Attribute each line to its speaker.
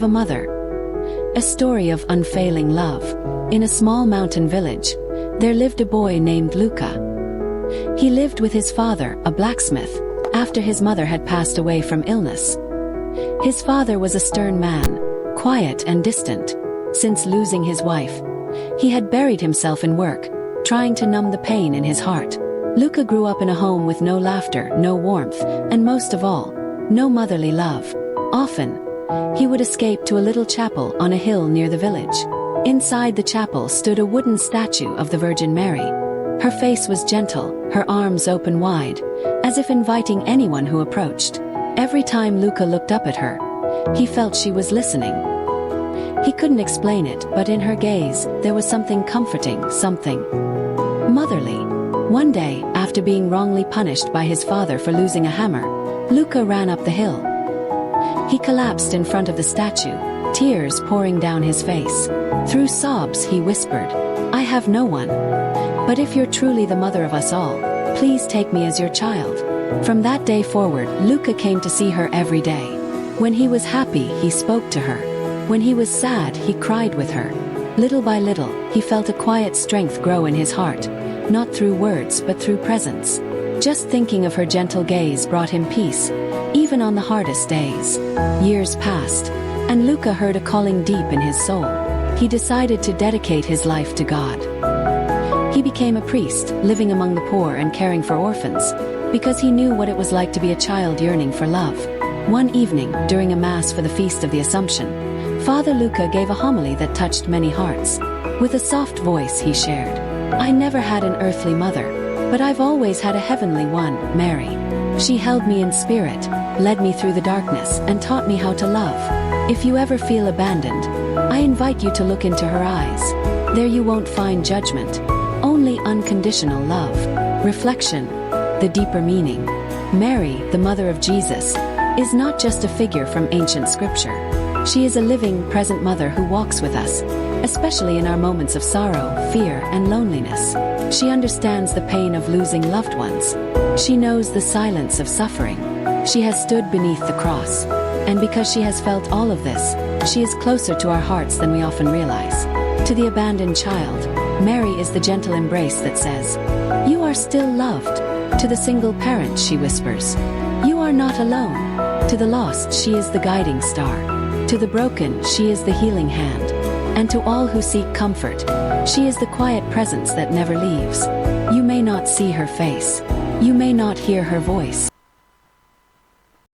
Speaker 1: A mother. A story of unfailing love. In a small mountain village, there lived a boy named Luca. He lived with his father, a blacksmith, after his mother had passed away from illness. His father was a stern man, quiet and distant. Since losing his wife, he had buried himself in work, trying to numb the pain in his heart. Luca grew up in a home with no laughter, no warmth, and most of all, no motherly love. Often, he would escape to a little chapel on a hill near the village. Inside the chapel stood a wooden statue of the Virgin Mary. Her face was gentle, her arms open wide, as if inviting anyone who approached. Every time Luca looked up at her, he felt she was listening. He couldn't explain it, but in her gaze, there was something comforting, something motherly. One day, after being wrongly punished by his father for losing a hammer, Luca ran up the hill. He collapsed in front of the statue, tears pouring down his face. Through sobs he whispered, "I have no one. But if you're truly the mother of us all, please take me as your child." From that day forward, Luca came to see her every day. When he was happy, he spoke to her. When he was sad, he cried with her. Little by little, he felt a quiet strength grow in his heart, not through words but through presence. Just thinking of her gentle gaze brought him peace, even on the hardest days. Years passed, and Luca heard a calling deep in his soul. He decided to dedicate his life to God. He became a priest, living among the poor and caring for orphans, because he knew what it was like to be a child yearning for love. One evening, during a mass for the Feast of the Assumption, Father Luca gave a homily that touched many hearts. With a soft voice he shared, "I never had an earthly mother, but I've always had a heavenly one, Mary. She held me in spirit, led me through the darkness, and taught me how to love. If you ever feel abandoned, I invite you to look into her eyes. There you won't find judgment, only unconditional love." Reflection. The deeper meaning. Mary, the mother of Jesus, is not just a figure from ancient scripture. She is a living, present mother who walks with us, especially in our moments of sorrow, fear, and loneliness. She understands the pain of losing loved ones. She knows the silence of suffering. She has stood beneath the cross. And because she has felt all of this, she is closer to our hearts than we often realize. To the abandoned child, Mary is the gentle embrace that says, "You are still loved." To the single parent, she whispers, "You are not alone." To the lost, she is the guiding star. To the broken, she is the healing hand. And to all who seek comfort, she is the quiet presence that never leaves. You may not see her face. You may not hear her voice.